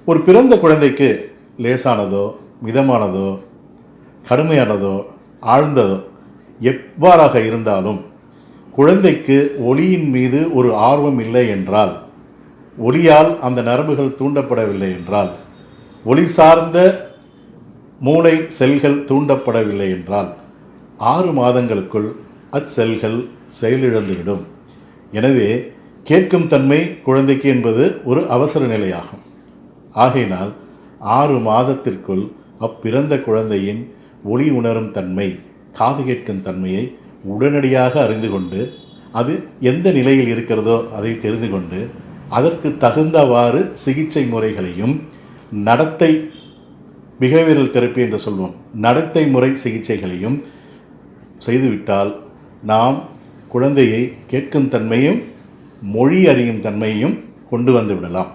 ஒரு பிறந்த குழந்தைக்கு லேசானதோ மிதமானதோ கடுமையானதோ ஆழ்ந்ததோ எவ்வாறாக இருந்தாலும் குழந்தைக்கு ஒளியின் மீது ஒரு ஆர்வம் இல்லை என்றால், ஒளியால் அந்த நரம்புகள் தூண்டப்படவில்லை என்றால், ஒளி சார்ந்த மூளை செல்கள் தூண்டப்படவில்லை என்றால் 6 மாதங்களுக்குள் அச்செல்கள் செயலிழந்துவிடும். எனவே கேட்கும் தன்மை குழந்தைக்கு என்பது ஒரு அவசர நிலையாகும். ஆகையினால் 6 மாதத்திற்குள் அப்பிறந்த குழந்தையின் ஒளி உணரும் தன்மை, காது கேட்கும் தன்மையை உடனடியாக அறிந்து கொண்டு, அது எந்த நிலையில் இருக்கிறதோ அதை தெரிந்து கொண்டு, அதற்கு தகுந்தவாறு சிகிச்சை முறைகளையும் நடத்தை பிஹேவியரல் தெரப்பி என்று சொல்வோம், நடத்தை முறை சிகிச்சைகளையும் செய்துவிட்டால் நாம் குழந்தையை கேட்கும் தன்மையும் மொழி அறியும் தன்மையும் கொண்டு வந்து விடலாம்.